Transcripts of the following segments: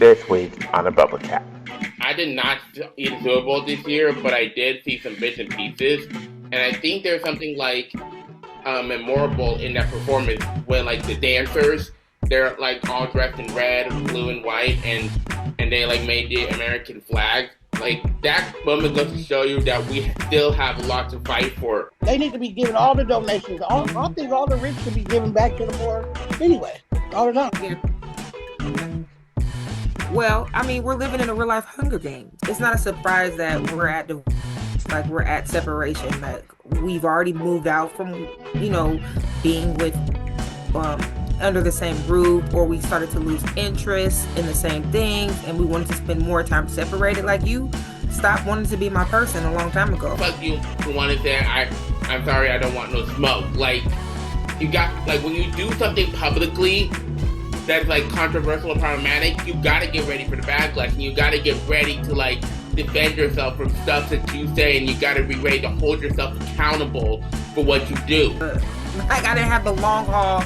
this week on a Bubble Chat. I did not see the Super Bowl this year, but I did see some bits and pieces, and I think there's something like memorable in that performance when like the dancers, they're like all dressed in red, blue, and white, and they like made the American flag. Like that moment goes to show you that we still have a lot to fight for. They need to be given all the donations. I think all the rich should be given back to the poor anyway, all the time. Well, I mean, we're living in a real life Hunger Games. It's not a surprise that we're at separation. Like we've already moved out from, being with under the same roof, or we started to lose interest in the same things, and we wanted to spend more time separated. Like you stopped wanting to be my person a long time ago. Fuck you who wanted to say I'm sorry, I don't want no smoke. Like you got like when you do something publicly that's like controversial or problematic, you gotta get ready for the backlash, and you gotta get ready to like defend yourself from stuff that you say, and you gotta be ready to hold yourself accountable for what you do. Like I didn't have the long haul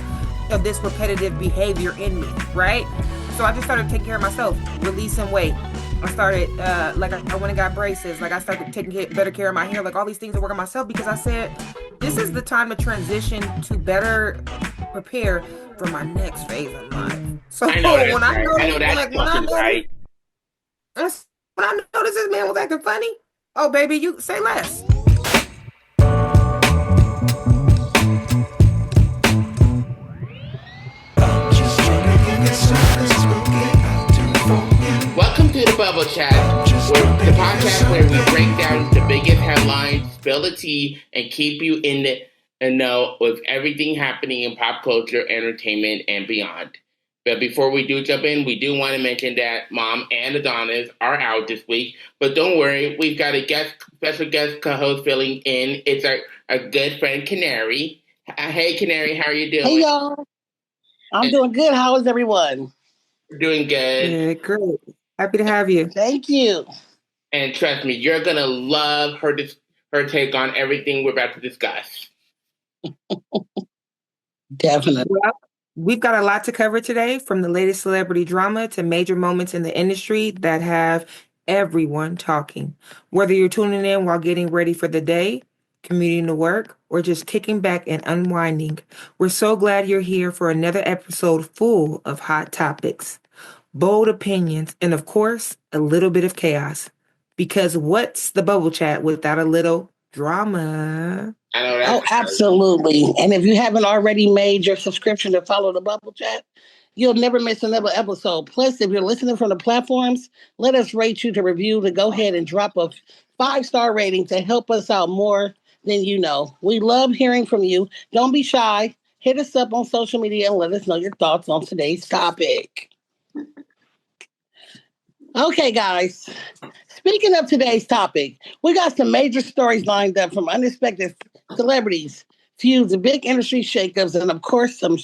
of this repetitive behavior in me, right? So I just started taking care of myself, releasing weight. I started, I went and got braces. Like I started taking better care of my hair, like all these things to work on myself, because I said, this is the time to transition to better prepare for my next phase in life. So I know when I noticed this man was acting funny, oh baby, you say less. Welcome to the Bubble Chat, the podcast where we break down the biggest headlines, spill the tea, and keep you in the know with everything happening in pop culture, entertainment, and beyond. But before we do jump in, we do want to mention that Mom and Adonis are out this week. But don't worry, we've got a special guest co-host filling in. It's our good friend Canary. Hey Canary, how are you doing? Hey y'all, I'm doing good. How is everyone? We're doing good. Yeah, great. Happy to have you. Thank you. And trust me, you're gonna love her take on everything we're about to discuss. Definitely. Well, we've got a lot to cover today, from the latest celebrity drama to major moments in the industry that have everyone talking. Whether you're tuning in while getting ready for the day, commuting to work, or just kicking back and unwinding, we're so glad you're here for another episode full of hot topics, bold opinions, and of course, a little bit of chaos. Because what's the Bubble Chat without a little drama? I know that. Oh, absolutely. And if you haven't already made your subscription to follow the Bubble Chat, you'll never miss another episode. Plus, if you're listening from the platforms, let us rate you to review to go ahead and drop a 5-star rating to help us out more than you know. We love hearing from you. Don't be shy. Hit us up on social media and let us know your thoughts on today's topic. Okay, guys. Speaking of today's topic, we got some major stories lined up, from unexpected celebrities, feuds, big industry shakeups, and of course, some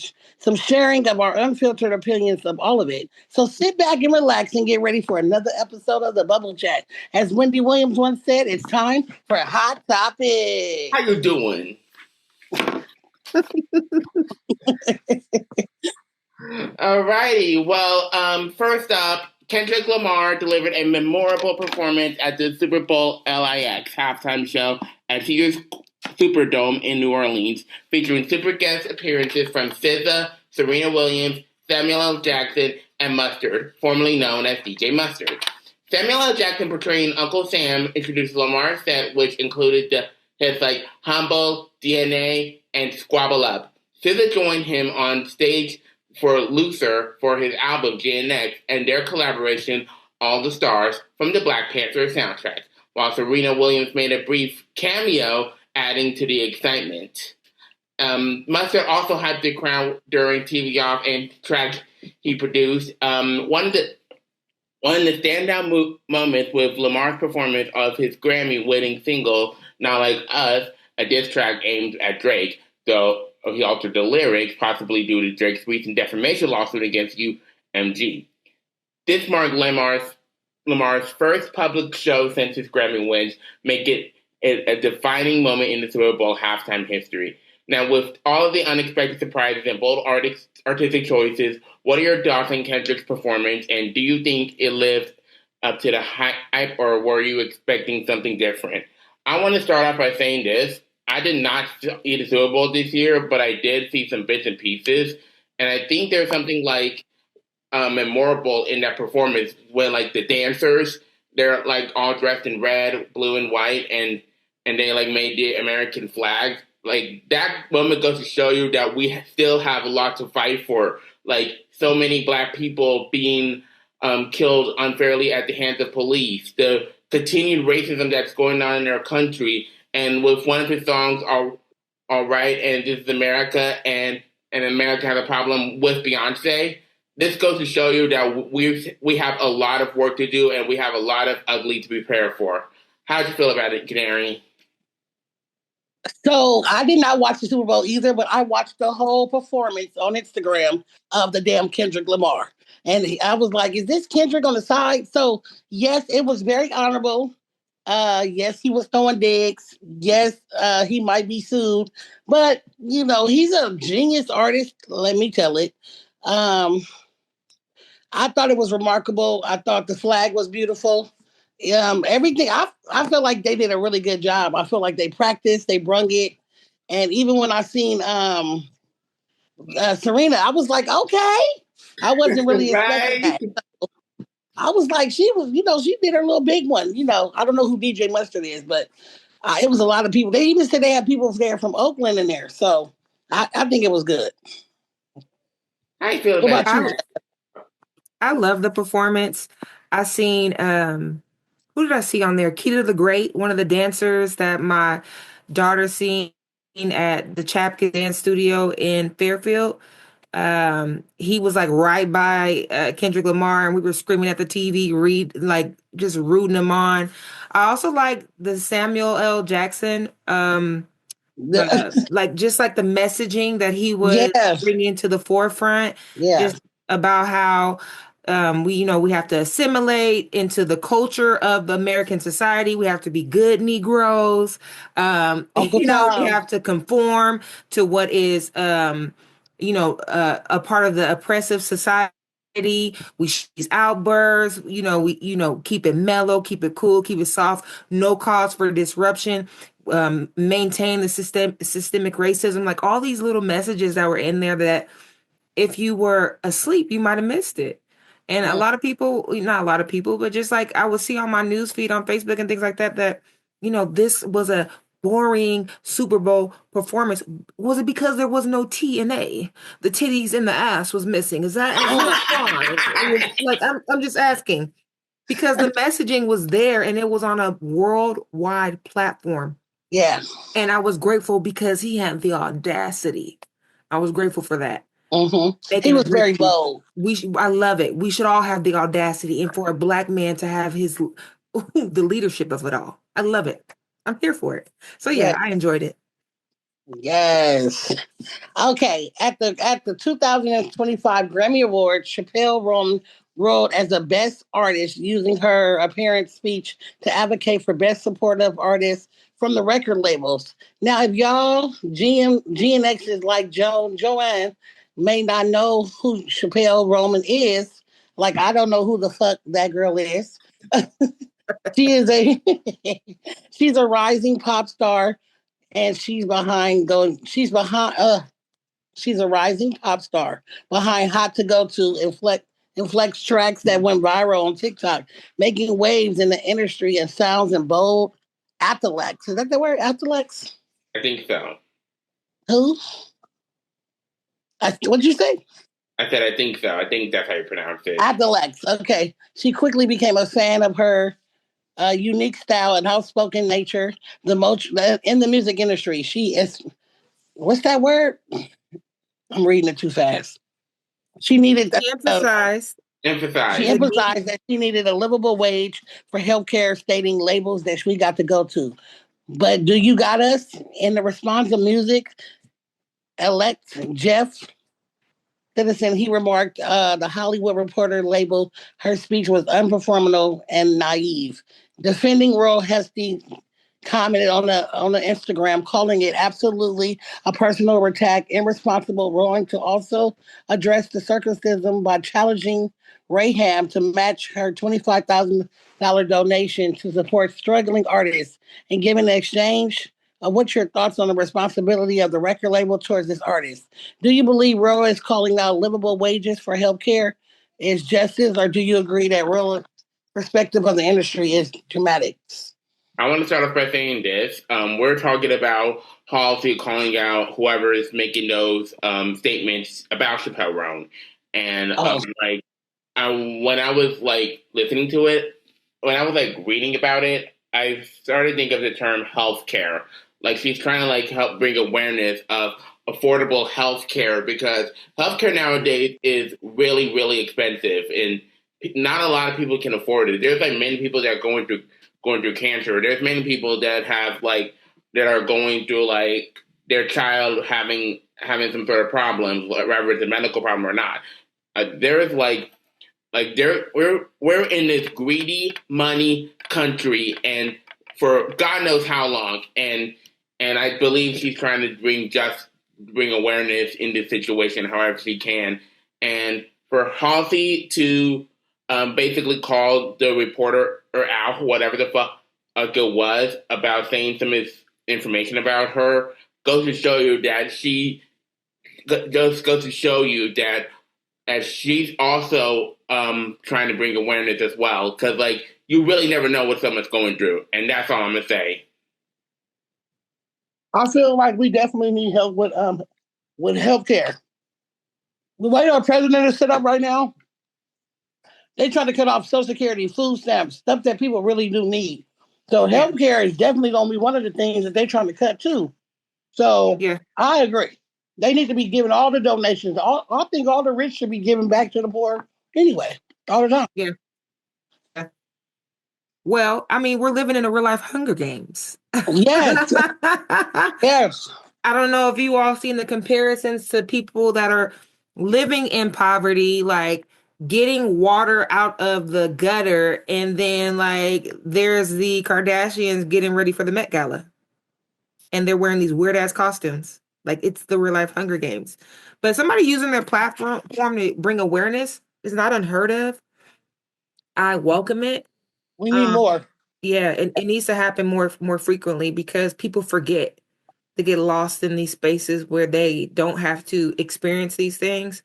sharing of our unfiltered opinions of all of it. So sit back and relax and get ready for another episode of the Bubble Chat. As Wendy Williams once said, it's time for a hot topic. How you doing? Alrighty. Well, first up, Kendrick Lamar delivered a memorable performance at the Super Bowl LIX halftime show at Caesars Superdome in New Orleans, featuring super guest appearances from SZA, Serena Williams, Samuel L. Jackson, and Mustard, formerly known as DJ Mustard. Samuel L. Jackson, portraying Uncle Sam, introduced Lamar's set, which included hits like Humble, DNA, and Squabble Up. SZA joined him on stage for Looser for his album GNX, and their collaboration, All the Stars, from the Black Panther soundtrack, while Serena Williams made a brief cameo, adding to the excitement. Mustard also hyped the crowd during TV Off and track he produced. One of the standout moments was Lamar's performance of his Grammy-winning single, Not Like Us, a diss track aimed at Drake, though he altered the lyrics, possibly due to Drake's recent defamation lawsuit against UMG. This marked Lamar's first public show since his Grammy wins, making it a defining moment in the Super Bowl halftime history. Now, with all of the unexpected surprises and bold artistic choices, what are your thoughts on Kendrick's performance, and do you think it lived up to the hype, or were you expecting something different? I want to start off by saying this. I did not see the Super Bowl this year, but I did see some bits and pieces, and I think there's something like memorable in that performance when like the dancers, they're like all dressed in red, blue, and white, and they like made the American flag. Like that moment goes to show you that we still have a lot to fight for. Like so many Black people being killed unfairly at the hands of police, the continued racism that's going on in our country, and with one of his songs, All Right, and This is America, and America has a problem with Beyonce. This goes to show you that we have a lot of work to do, and we have a lot of ugly to prepare for. How do you feel about it, Canary? So I did not watch the Super Bowl either, but I watched the whole performance on Instagram of the damn Kendrick Lamar. And I was like, is this Kendrick on the side? So yes, it was very honorable. Yes, he was throwing digs. Yes, he might be sued. But, you know, he's a genius artist, let me tell it. I thought it was remarkable. I thought the flag was beautiful. Everything. I feel like they did a really good job. I feel like they practiced, they brung it, and even when I seen Serena, I was like, okay. I wasn't really expecting Right? that. I was like, she was, you know, she did her little big one. You know, I don't know who DJ Mustard is, but it was a lot of people. They even said they had people there from Oakland in there, so I think it was good. How you feel What about about you? it? I love the performance. I seen who did I see on there? Keita the Great, one of the dancers that my daughter seen at the Chapel Dance Studio in Fairfield. He was like right by Kendrick Lamar, and we were screaming at the TV, just rooting him on. I also like the Samuel L. Jackson, just like the messaging that he was Yes, bringing to the forefront, yeah. just about how we have to assimilate into the culture of American society. We have to be good Negroes. Uncle We Tom. have to conform to what is a part of the oppressive society. We these outbursts, keep it mellow, keep it cool, keep it soft, no cause for disruption, maintain the systemic racism, like all these little messages that were in there that if you were asleep, you might have missed it. And a lot of people, not a lot of people, but just like I would see on my news feed on Facebook and things like that, this was a boring Super Bowl performance. Was it because there was no T and A? The titties and the ass was missing. Is that why? Like I'm just asking because the messaging was there and it was on a worldwide platform. Yeah. And I was grateful because he had the audacity. I was grateful for that. Mm-hmm. He was very bold. I love it. We should all have the audacity, and for a Black man to have the leadership of it all. I love it. I'm here for it. So yeah, I enjoyed it. Yes. Okay. At the 2025 Grammy Awards, Chappell Roan ruled as the best artist using her appearance speech to advocate for best supportive artists from the record labels. Now, if y'all Gen X's like Joanne may not know who Chappell Roan is, like I don't know who the fuck that girl is. She's a rising pop star, and she's a rising pop star behind Hot to Go To inflex tracks that went viral on TikTok, making waves in the industry and sounds in bold Athletics. Is that the word? Athletics? I think so. Who? What'd you say? I said I think so. I think that's how you pronounce it. Athletics. Okay. She quickly became a fan of her unique style and outspoken nature. The most in the music industry. She is. What's that word? I'm reading it too fast. She needed. She emphasized that she needed a livable wage for healthcare, stating labels that we got to go to. But do you got us? In the response of music, elect Jeff Citizen, he remarked, the Hollywood Reporter labeled her speech was unperformable and naive. Defending royal Hesty, commented on the Instagram, calling it absolutely a personal attack, irresponsible, wrong to also address the circumcision by challenging Raham to match her $25,000 donation to support struggling artists and giving the exchange. What's your thoughts on the responsibility of the record label towards this artist? Do you believe Roe is calling out livable wages for healthcare is justice, or do you agree that real perspective of the industry is dramatic? I want to start off by saying this. We're talking about Halsey calling out whoever is making those statements about Chappell Roan. And when I was listening to it, when I was reading about it, I started thinking of the term healthcare. She's trying to help bring awareness of affordable healthcare, because healthcare nowadays is really, really expensive, and not a lot of people can afford it. There's many people that are going through cancer. There's many people that have that are going through their child having some sort of problems, whether it's a medical problem or not. We're in this greedy money country, and for God knows how long. And I believe she's trying to bring awareness in this situation however she can. And for Halsey to basically call the reporter or out, whatever the fuck it was, about saying some information about her, goes to show you that as she's also trying to bring awareness as well, because you really never know what someone's going through, and that's all I'm gonna say. I feel like we definitely need help with healthcare. The way our president is set up right now, they try to cut off Social Security, food stamps, stuff that people really do need. So healthcare is definitely going to be one of the things that they're trying to cut too. So I agree. They need to be giving all the donations. I think all the rich should be giving back to the poor anyway, all the time. Yeah. Well, I mean, we're living in a real life Hunger Games. Yes. Yes. I don't know if you all seen the comparisons to people that are living in poverty, getting water out of the gutter, and then there's the Kardashians getting ready for the Met Gala, and they're wearing these weird ass costumes. It's the real life Hunger Games. But somebody using their platform to bring awareness is not unheard of. I welcome it. We need more. Yeah, it needs to happen more frequently, because people forget. They get lost in these spaces where they don't have to experience these things.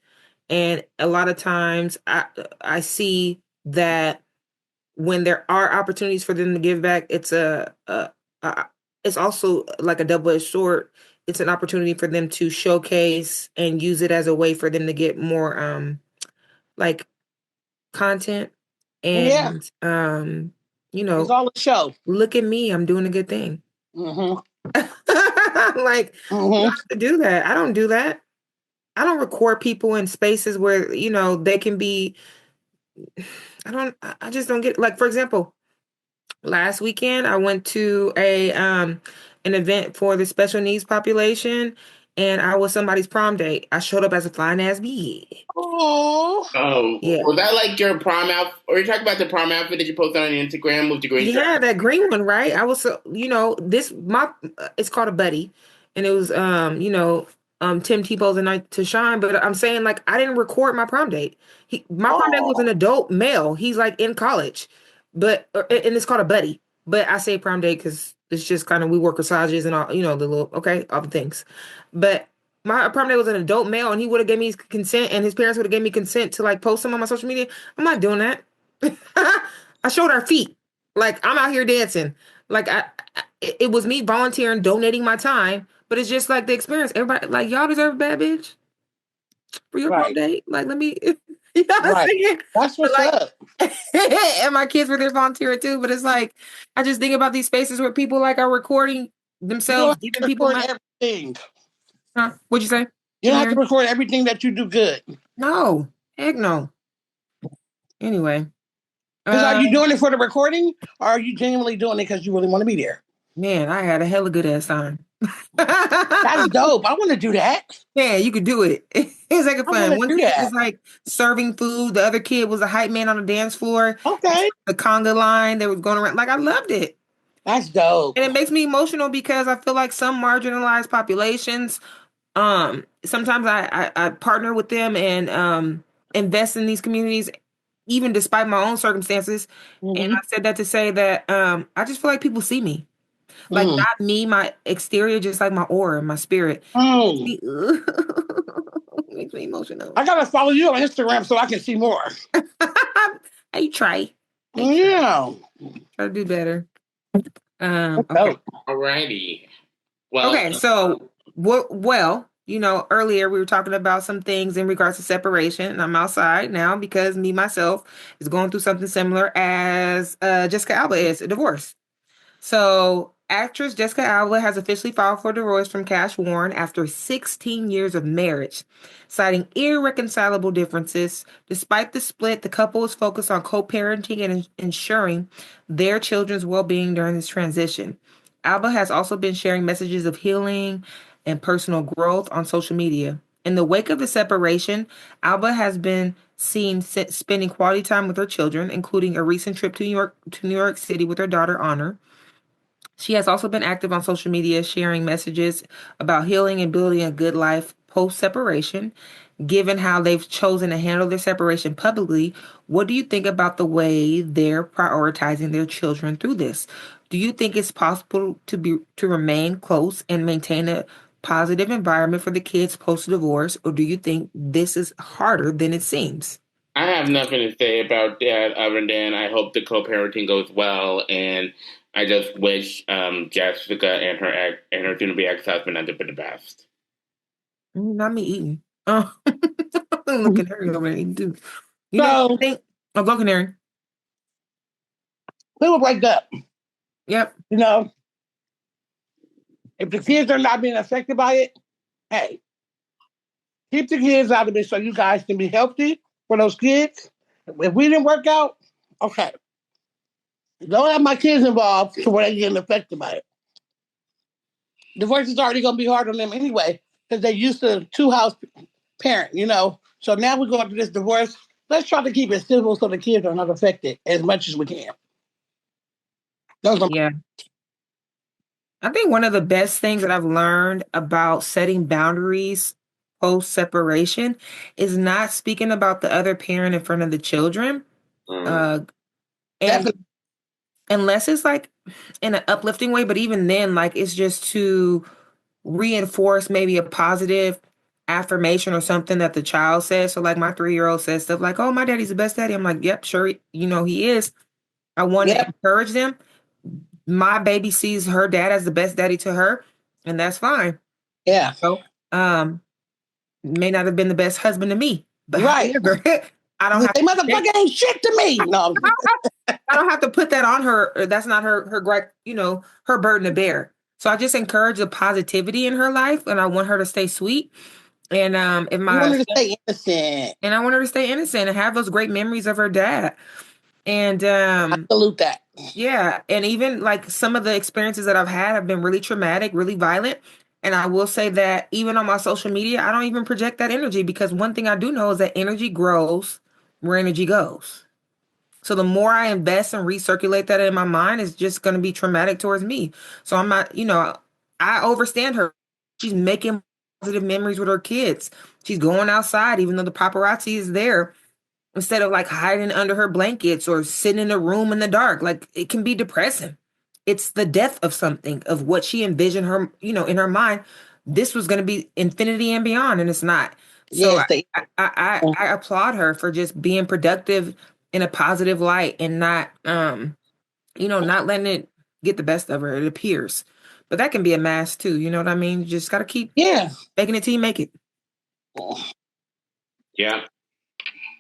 And a lot of times I see that when there are opportunities for them to give back, it's it's also like a double-edged sword. It's an opportunity for them to showcase and use it as a way for them to get more content. And it's all a show. Look at me, I'm doing a good thing. Mm-hmm. You have to do that. I don't do that. I don't record people in spaces where they can be. I just don't get it. For example, last weekend I went to an event for the special needs population, and I was somebody's prom date. I showed up as a fine ass bitch. Oh, yeah. Was that your prom outfit? Or you talking about the prom outfit that you posted on Instagram with the green shirt? Yeah, that green one, right? I was, it's called a buddy, and it was, Tim Tebow's A Night to Shine. But I'm saying, I didn't record my prom date. My prom date was an adult male. He's in college, and it's called a buddy. But I say prom date because it's just kind of, we wore corsages and all, all the things. But my prom date was an adult male, and he would have gave me his consent, and his parents would have gave me consent to post him on my social media. I'm not doing that. I showed our feet. I'm out here dancing. It was me volunteering, donating my time, but it's just the experience. Everybody, y'all deserve a bad bitch for your prom date. Let me, what I'm saying? That's what's up. And my kids were there volunteering too, but it's I just think about these spaces where people are recording themselves, giving people everything. Huh? What'd you say? You don't have to record everything that you do good. No, heck no. Anyway. Are you doing it for the recording, or are you genuinely doing it because you really want to be there? Man, I had a hella good ass time. That's dope. I want to do that. Yeah, you could do it. It's a fun. One kid was serving food. The other kid was a hype man on the dance floor. Okay. The conga line. They were going around. I loved it. That's dope. And it makes me emotional because I feel like some marginalized populations, sometimes I partner with them and invest in these communities, even despite my own circumstances. And Mm-hmm. I said that to say that I just feel like people see me. Like Mm. not me, my exterior, just like my aura, my spirit. Mm. Makes me emotional. I gotta follow you on Instagram so I can see more. I try. Yeah. Try to do better. That's Okay. dope. Alrighty. Well, Okay, so well, earlier we were talking about some things in regards to separation, and I'm outside now because me myself is going through something similar as Jessica Alba is, a divorce. So, actress Jessica Alba has officially filed for divorce from Cash Warren after 16 years of marriage, citing irreconcilable differences. Despite the split, the couple is focused on co-parenting and ensuring their children's well-being during this transition. Alba has also been sharing messages of healing and personal growth on social media. In the wake of the separation, Alba has been seen spending quality time with her children, including a recent trip to New York City with her daughter Honor. She has also been active on social media, sharing messages about healing and building a good life post separation. Given how they've chosen to handle their separation publicly, what do you think about the way they're prioritizing their children through this? Do you think it's possible to remain close and maintain a positive environment for the kids post divorce, or do you think this is harder than it seems? I have nothing to say about that other than I hope the co-parenting goes well, and I just wish Jessica and her soon-to-be ex-husband ended up the best. Not me eating. Oh, I'm looking at her over there eating too. I So think. Oh, go Canary. people break up. Yep. If the kids are not being affected by it, hey, keep the kids out of it so you guys can be healthy for those kids. If we didn't work out, okay. Don't have my kids involved so where they getting affected by it. Divorce is already going to be hard on them anyway because they're used to two-house parent. So now we're going through this divorce. Let's try to keep it civil so the kids are not affected as much as we can. Yeah. I think one of the best things that I've learned about setting boundaries post separation is not speaking about the other parent in front of the children. Uh, and Definitely. unless it's like in an uplifting way, but even then, like it's just to reinforce maybe a positive affirmation or something that the child says. So like my 3-year-old says stuff like, "Oh, my daddy's the best daddy." I'm like, "Yep, sure, he is." I want to Yep. encourage them. My baby sees her dad as the best daddy to her, and that's fine. Yeah. So, may not have been the best husband to me, but Right. however, I don't have They to motherfucker ain't shit to me. No. I don't have to put that on her. That's not her great, her burden to bear. So I just encourage the positivity in her life, and I want her to stay sweet. And if You want my her to stay innocent. and I want her to stay innocent and have those great memories of her dad. And I salute that. yeah, and even like some of the experiences that I've had have been really traumatic, really violent. And I will say that even on my social media, I don't even project that energy because one thing I do know is that energy grows where energy goes. So the more I invest and recirculate that in my mind, it's just going to be traumatic towards me. So I'm not, I overstand her. She's making positive memories with her kids. She's going outside, even though the paparazzi is there, instead of like hiding under her blankets or sitting in a room in the dark. Like it can be depressing. It's the death of something, of what she envisioned her, in her mind. This was going to be infinity and beyond, and it's not. So Yes, they. I applaud her for just being productive in a positive light and not, not letting it get the best of her. It appears, but that can be a mask too. You know what I mean? You just got to keep making it till you make it. Yeah.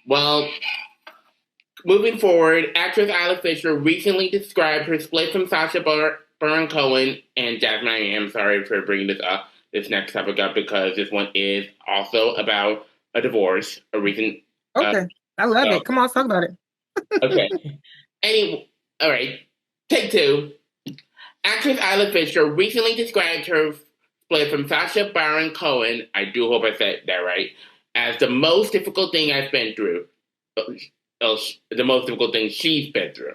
Well, moving forward, actress Isla Fisher recently described her split from Sacha Baron Cohen and Jasmine. I am sorry for bringing this next topic up, because this one is also about a divorce, a recent. Okay, I love it. Come on, let's talk about it. Okay. Anyway, all right. Take two. Actress Isla Fisher recently described her split from Sacha Baron Cohen, I do hope I said that right, as the most difficult thing I've been through. The most difficult thing she's been through.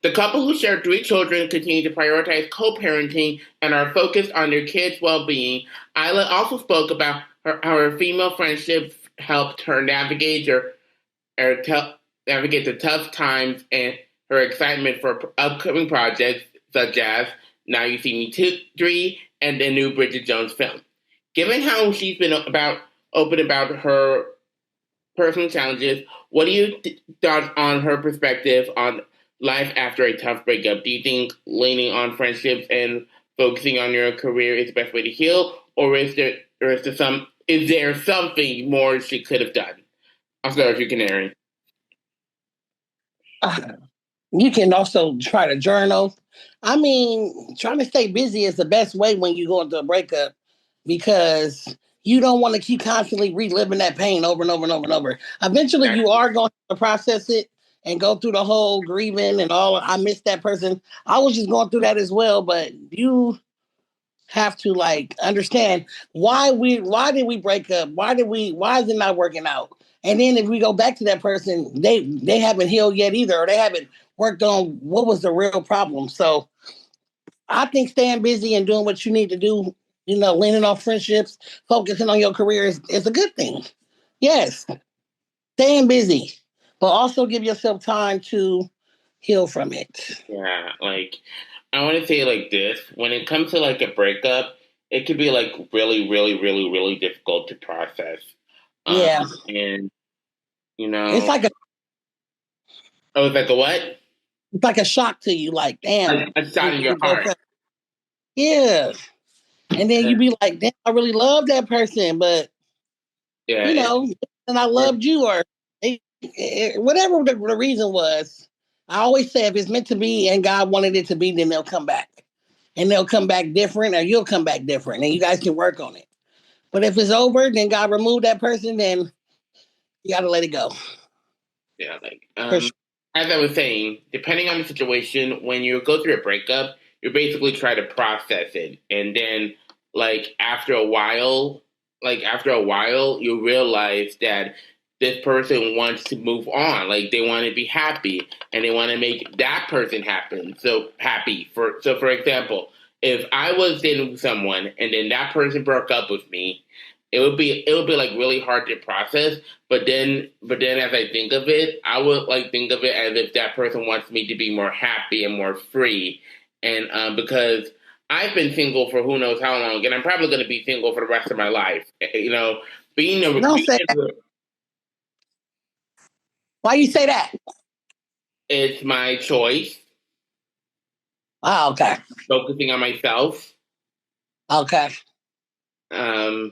The couple who share 3 children continue to prioritize co-parenting and are focused on their kids' well-being. Isla also spoke about how her female friendships helped her navigate the tough times and her excitement for upcoming projects such as Now You See Me 3 and the new Bridget Jones film. Given how she's been open about her personal challenges, what do you thought on her perspective on life after a tough breakup? Do you think leaning on friendships and focusing on your career is the best way to heal, or is there something more she could have done? I'll start with you, Canary. You can also try to journal. I mean, trying to stay busy is the best way when you go into a breakup because you don't want to keep constantly reliving that pain over and over and over and over. Eventually, you are going to process it and go through the whole grieving and all. I miss that person. I was just going through that as well, but you have to like understand why did we break up? Why is it not working out? And then if we go back to that person, they haven't healed yet either, or they haven't worked on what was the real problem. So I think staying busy and doing what you need to do, leaning on friendships, focusing on your career is a good thing. Yes, staying busy, but also give yourself time to heal from it. Yeah, like I want to say like this: when it comes to like a breakup, it can be like really, really, really, really difficult to process. Yeah, and it's like it's like a what? it's like a shock to you. Like, damn, A shot in your heart. Yeah. And then you be like, damn, I really love that person, but and I loved you, or whatever the reason was. I always say if it's meant to be and God wanted it to be, then they'll come back. And they'll come back different, or you'll come back different, and you guys can work on it. But if it's over, then God removed that person, then you gotta let it go. Yeah, like Sure. as I was saying, depending on the situation, when you go through a breakup, you basically try to process it, and then after a while, you realize that this person wants to move on. Like they want to be happy, and they want to make that person happy. For example, if I was dating someone and then that person broke up with me, it would be like really hard to process. But then as I think of it, I would think of it as if that person wants me to be more happy and more free, and because I've been single for who knows how long, and I'm probably going to be single for the rest of my life. Being a Don't say that. Why you say that? It's my choice. Oh, okay. Focusing on myself. Okay. But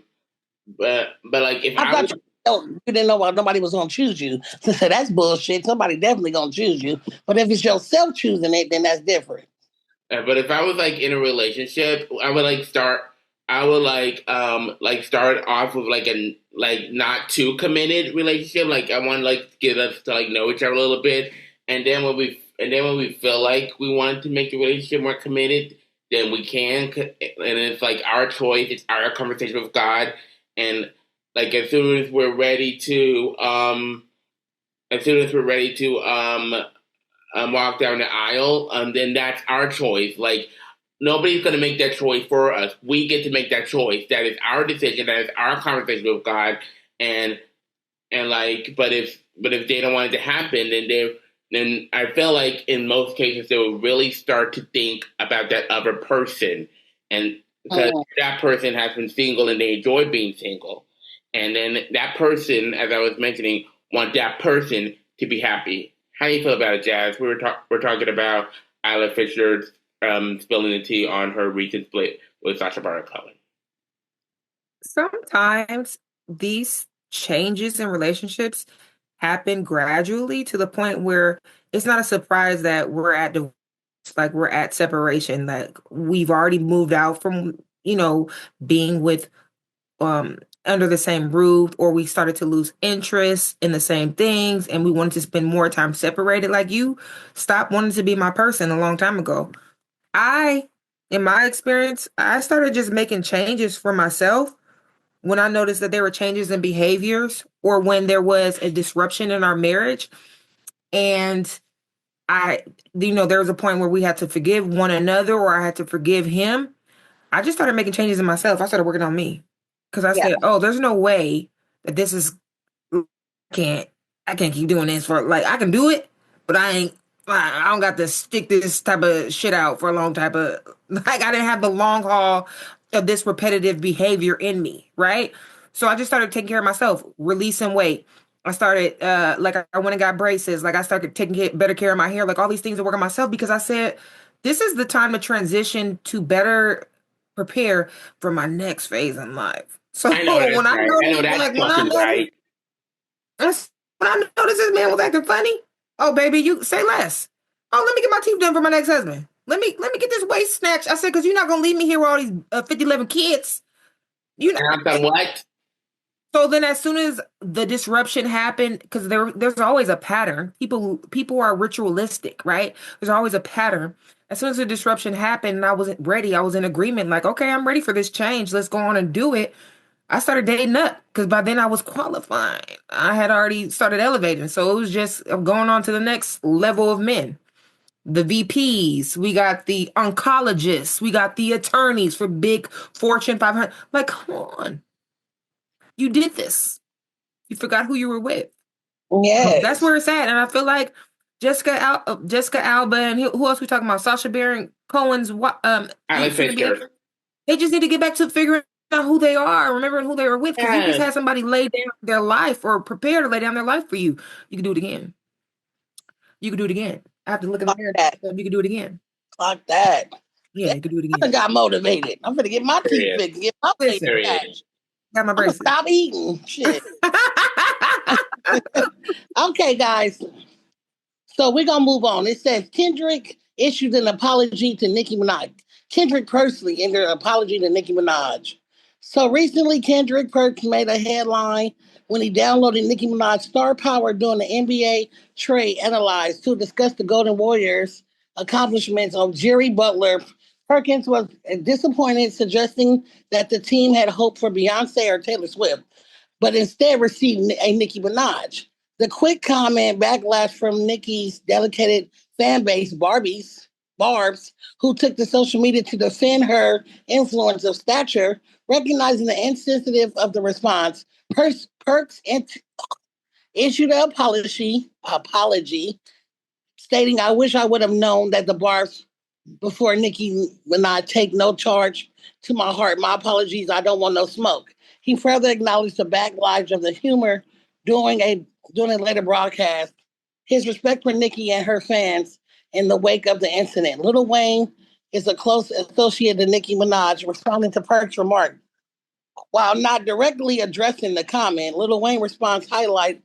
like if I thought you didn't know nobody was gonna choose you. So that's bullshit. Somebody definitely gonna choose you. But if it's yourself choosing it, then that's different. But if I was in a relationship, I would start. I would start off with a not too committed relationship. Like I want to get us to know each other a little bit, and then when we feel like we want to make the relationship more committed, then we can. And it's our choice. It's our conversation with God, and as soon as we're ready to walk down the aisle, then that's our choice. Nobody's gonna make that choice for us. We get to make that choice. That is our decision. That is our conversation with God. But if they don't want it to happen, then I feel like in most cases they will really start to think about that other person, and because that person has been single and they enjoy being single, and then that person, as I was mentioning, want that person to be happy. How do you feel about it, Jazz? We're talking about Isla Fisher spilling the tea on her recent split with Sacha Baron Cohen. Sometimes these changes in relationships happen gradually to the point where it's not a surprise that we're at divorce, we're at separation, we've already moved out from being with under the same roof, or we started to lose interest in the same things and we wanted to spend more time separated. You stopped wanting to be my person a long time ago. In my experience, I started just making changes for myself when I noticed that there were changes in behaviors or when there was a disruption in our marriage. And there was a point where we had to forgive one another, or I had to forgive him. I just started making changes in myself. I started working on me because I said, "Oh, there's no way that this is can't I can't keep doing this for like I can do it, but I don't got to stick this type of shit out for a long type of like I didn't have the long haul of this repetitive behavior in me, right? So I just started taking care of myself, releasing weight. I started like I went and got braces, like I started taking better care of my hair, like all these things to work on myself because I said this is the time to transition to better prepare for my next phase in life. So I know that's when I right. I know noticed, that's like when I fucking noticed right. when I noticed this man was acting funny, oh baby, you say less. Oh, let me get my teeth done for my next husband. Let me get this waist snatched. I said, because you're not gonna leave me here with all these 11 kids. You know. And I'm done what? So then, as soon as the disruption happened, because there's always a pattern. People are ritualistic, right? There's always a pattern. As soon as the disruption happened, and I wasn't ready, I was in agreement. Like, okay, I'm ready for this change. Let's go on and do it. I started dating up because by then I was qualifying. I had already started elevating. So it was just going on to the next level of men. The VPs, we got the oncologists, we got the attorneys for big Fortune 500. Like, come on. You did this. You forgot who you were with. That's Yes. where it's at. And I feel like Jessica Alba and who else we talking about? Sasha Baron Cohen's Alex Fisher. they just need to get back to figuring out who they are, remembering who they were with. Because you just Yes. had somebody lay down their life or prepare to lay down their life for you. You can do it again. You can do it again. I have to look in the mirror. You can do it again. Like that. Yeah, you can do it I again. got motivated. I'm gonna get my teeth fixed, get my face Listen, patched. got my I'm gonna braces. stop eating. Shit. Okay, guys. So we're gonna move on. It says Kendrick issued an apology to Nicki Minaj. Kendrick personally in their apology to Nicki Minaj. So recently, Kendrick Perks made a headline when he downloaded Nicki Minaj's Star Power during the NBA trade analyzed to discuss the Golden Warriors' accomplishments of Jerry Butler. Perkins was disappointed, suggesting that the team had hoped for Beyonce or Taylor Swift, but instead received a Nicki Minaj. The quick comment backlash from Nicki's dedicated fan base, Barbs, who took to social media to defend her influence of stature, recognizing the insensitive of the response. Perks issued an apology, stating, "I wish I would have known that the Barbs before Nicki Minaj take no charge to my heart. My apologies. I don't want no smoke." He further acknowledged the backlash of the humor during a later broadcast. His respect for Nicki and her fans in the wake of the incident. Lil Wayne is a close associate to Nicki Minaj, responding to Perk's remark. While not directly addressing the comment, Lil Wayne response highlight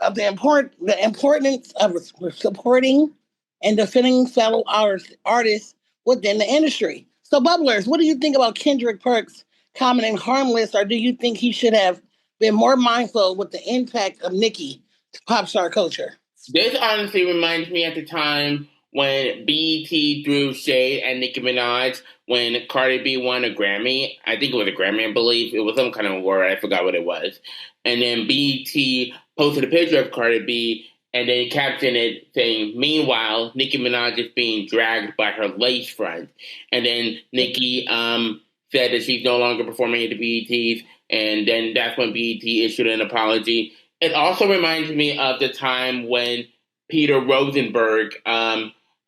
of the importance of supporting and defending fellow artists within the industry. So, Bubblers, what do you think about Kendrick Perks commenting harmless, or do you think he should have been more mindful with the impact of Nicki to pop star culture? This honestly reminds me at the time when BET threw shade at Nicki Minaj when Cardi B won a Grammy. I think it was a Grammy, I believe. It was some kind of award. I forgot what it was. And then BET posted a picture of Cardi B and then captioned it saying, "Meanwhile, Nicki Minaj is being dragged by her lace front." And then Nicki said that she's no longer performing at the BETs. And then that's when BET issued an apology. It also reminds me of the time when Peter Rosenberg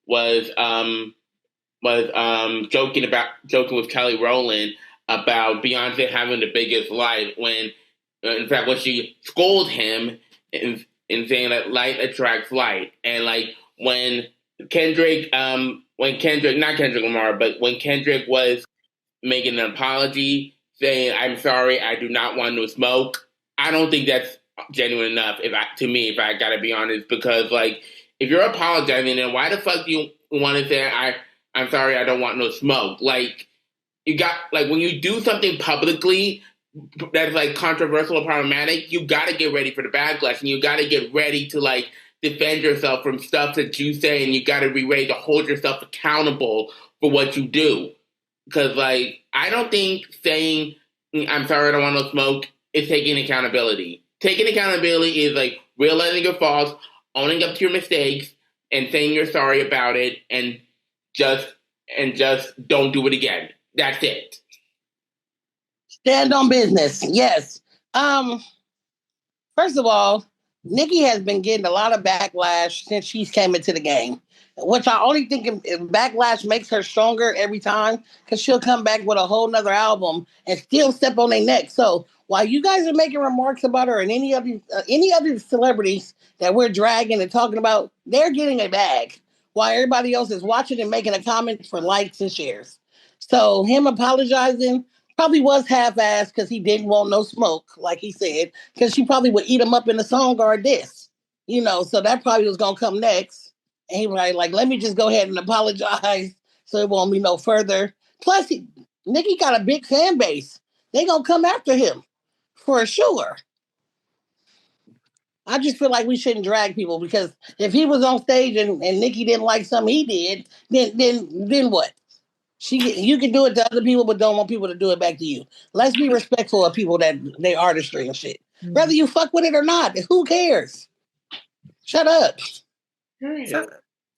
was joking with Kelly Rowland about Beyonce having the biggest light. When, in fact, when she scolded him in saying that light attracts light, and like when Kendrick, not Kendrick Lamar, but when Kendrick was making an apology saying, "I'm sorry, I do not want no smoke." I don't think that's genuine enough if I gotta be honest, because like if you're apologizing, then why the fuck do you want to say I'm sorry, I don't want no smoke? Like you got like when you do something publicly that's like controversial or problematic, you gotta get ready for the backlash and you gotta get ready to like defend yourself from stuff that you say, and you gotta be ready to hold yourself accountable for what you do. Because like I don't think saying "I'm sorry, I don't want no smoke" is taking accountability. Taking accountability is like realizing your faults, owning up to your mistakes, and saying you're sorry about it and just don't do it again. That's it. Stand on business. Yes. First of all, Nikki has been getting a lot of backlash since she's came into the game, which I only think if backlash makes her stronger every time because she'll come back with a whole nother album and still step on their neck. So while you guys are making remarks about her and any other celebrities that we're dragging and talking about, they're getting a bag while everybody else is watching and making a comment for likes and shares. So him apologizing probably was half-assed because he didn't want no smoke, like he said, because she probably would eat him up in the song or this, so that probably was going to come next. And he was like, let me just go ahead and apologize so it won't be no further. Plus, Nikki got a big fan base. They going to come after him for sure. I just feel like we shouldn't drag people because if he was on stage and Nikki didn't like something he did, then what? You can do it to other people, but don't want people to do it back to you. Let's be respectful of people that they artistry and shit. Whether you fuck with it or not, who cares? Shut up. So,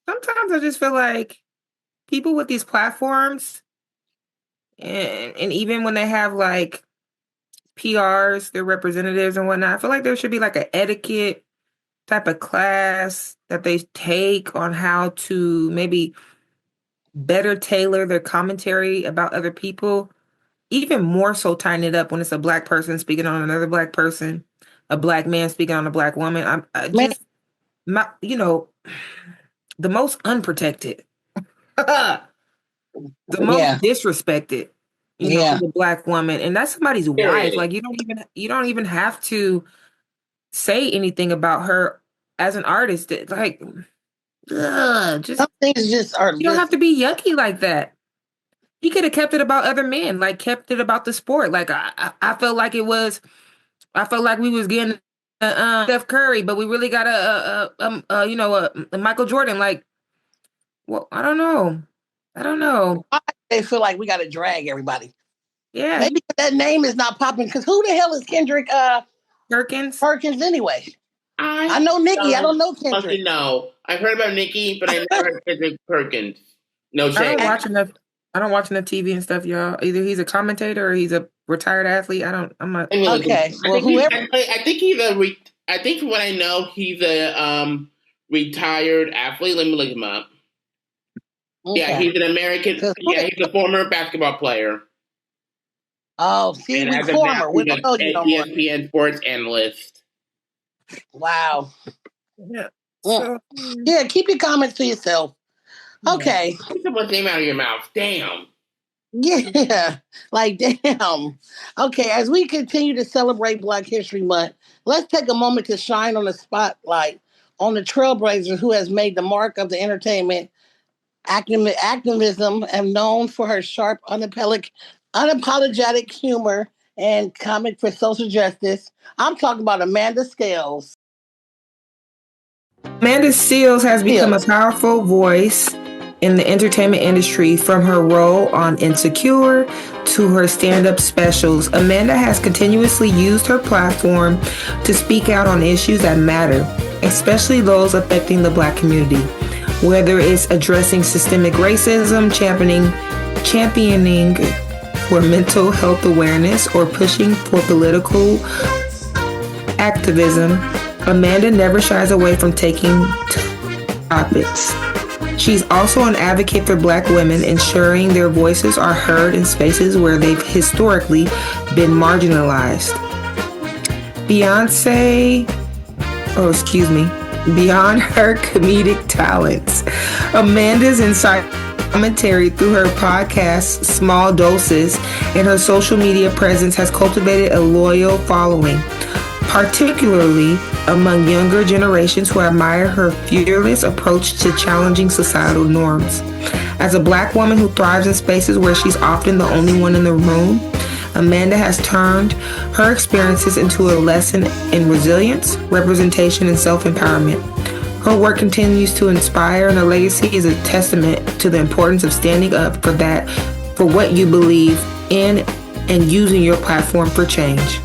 sometimes I just feel like people with these platforms, and even when they have like PRs, their representatives and whatnot, I feel like there should be like an etiquette type of class that they take on how to maybe better tailor their commentary about other people, even more so tighten it up when it's a Black person speaking on another Black person, a Black man speaking on a Black woman. The most unprotected, the most disrespected, the Black woman, and that's somebody's wife. Like you don't even have to say anything about her as an artist. Like, some things just are. You don't have to be yucky like that. He could have kept it about other men, like kept it about the sport. Like I felt like we was getting Steph Curry, but we really got a Michael Jordan. Like, well, I don't know. They feel like we got to drag everybody. Yeah, maybe that name is not popping because who the hell is Kendrick? Perkins anyway. I know Nikki. I don't know Kendrick. No, I've heard about Nikki, but I never heard Kendrick Perkins. No shame. I don't watch enough TV and stuff, y'all. Either he's a commentator or he's a retired athlete. I'm not. Okay. Well, whoever. I think he's I think from what I know, he's a retired athlete. Let me look him up. Okay. Yeah, he's an American. Yeah, he's a former basketball player. Oh, see, former. With ESPN sports analyst. Wow. Yeah. Yeah, keep your comments to yourself. Okay. Get someone's name out of your mouth. Damn. Yeah. Like, damn. Okay, as we continue to celebrate Black History Month, let's take a moment to shine on the spotlight on the trailblazer who has made the mark of the entertainment activism and known for her sharp, unapologetic humor and comic for social justice. I'm talking about Amanda Scales. Amanda Seales has become a powerful voice in the entertainment industry, from her role on Insecure to her stand-up specials. Amanda has continuously used her platform to speak out on issues that matter, especially those affecting the Black community. Whether it's addressing systemic racism, championing for mental health awareness, or pushing for political activism, Amanda never shies away from taking topics. She's also an advocate for Black women, ensuring their voices are heard in spaces where they've historically been marginalized. Beyond her comedic talents, Amanda's insight commentary through her podcast, Small Doses, and her social media presence has cultivated a loyal following, particularly among younger generations who admire her fearless approach to challenging societal norms. As a Black woman who thrives in spaces where she's often the only one in the room, Amanda has turned her experiences into a lesson in resilience, representation, and self-empowerment. Her work continues to inspire, and her legacy is a testament to the importance of standing up for what you believe in and using your platform for change.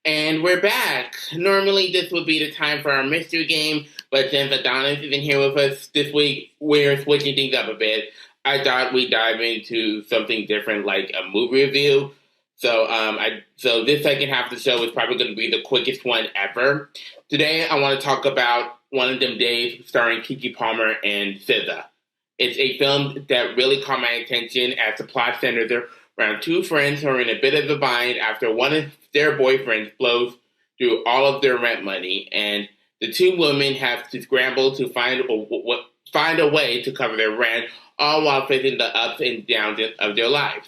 And we're back. Normally, this would be the time for our mystery game, but since Adonis isn't here with us this week, we're switching things up a bit. I thought we'd dive into something different, like a movie review. So, so this second half of the show is probably going to be the quickest one ever. Today, I want to talk about One of Them Days, starring Keke Palmer and SZA. It's a film that really caught my attention as the plot centers around two friends who are in a bit of a bind after one of their boyfriends blows through all of their rent money, and the two women have to scramble to find a way to cover their rent, all while facing the ups and downs of their lives.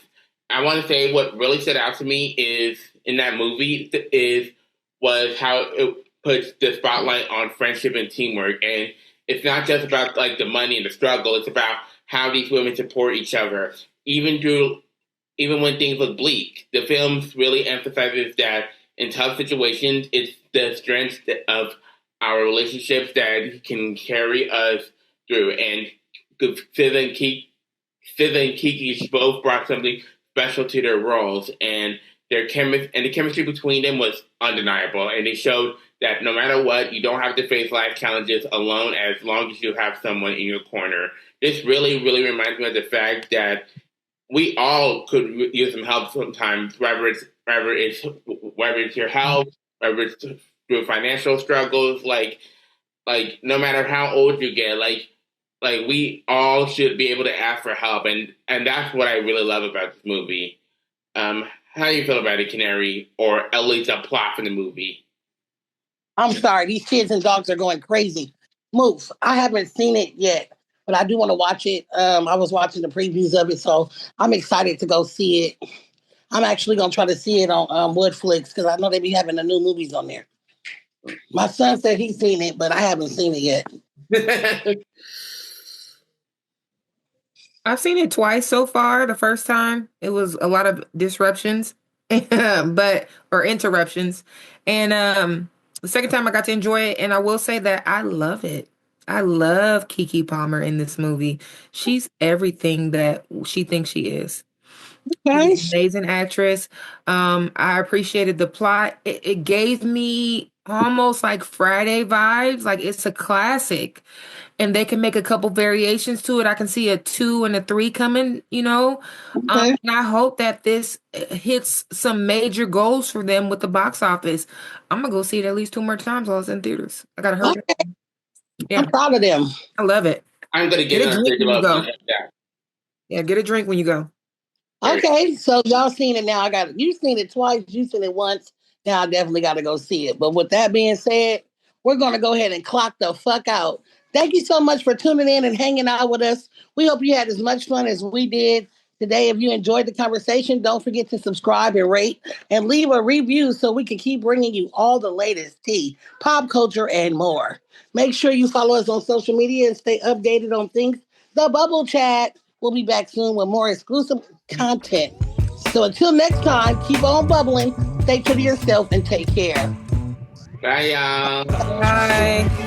I want to say what really stood out to me is in that movie was how it puts the spotlight on friendship and teamwork, and it's not just about like the money and the struggle. It's about how these women support each other, even when things look bleak. The film really emphasizes that in tough situations, it's the strength of our relationships that can carry us through. And SZA and Keke both brought something special to their roles, and the chemistry between them was undeniable. And they showed that no matter what, you don't have to face life challenges alone as long as you have someone in your corner. This really, really reminds me of the fact that we all could use some help sometimes, whether it's your health, whether it's through financial struggles, like no matter how old you get, like we all should be able to ask for help, and that's what I really love about this movie. How do you feel about it, Canary, or at least a plot for the movie? I'm sorry, these kids and dogs are going crazy. Move. I haven't seen it yet, but I do want to watch it. I was watching the previews of it, so I'm excited to go see it. I'm actually going to try to see it on Woodflix because I know they be having the new movies on there. My son said he's seen it, but I haven't seen it yet. I've seen it twice so far. The first time, it was a lot of disruptions, or interruptions. And the second time I got to enjoy it, and I will say that I love it. I love Keke Palmer in this movie. She's everything that she thinks she is. Okay. She's an amazing actress. I appreciated the plot. It gave me almost like Friday vibes. Like it's a classic. And they can make a couple variations to it. I can see a 2 and a 3 coming, Okay. And I hope that this hits some major goals for them with the box office. I'm going to go see it at least 2 more times while it's in theaters. I got to hurry. Okay. Yeah. I'm proud of them. I love it. I'm going to get a drink when you go. Yeah. Yeah, get a drink when you go. Okay, so y'all seen it now. You've seen it twice, you've seen it once. Now I definitely got to go see it. But with that being said, we're going to go ahead and clock the fuck out. Thank you so much for tuning in and hanging out with us. We hope you had as much fun as we did today. If you enjoyed the conversation, don't forget to subscribe and rate and leave a review so we can keep bringing you all the latest tea, pop culture, and more. Make sure you follow us on social media and stay updated on things. The Bubble Chat. We'll be back soon with more exclusive content. So until next time, keep on bubbling, stay true to yourself, and take care. Bye, y'all. Bye.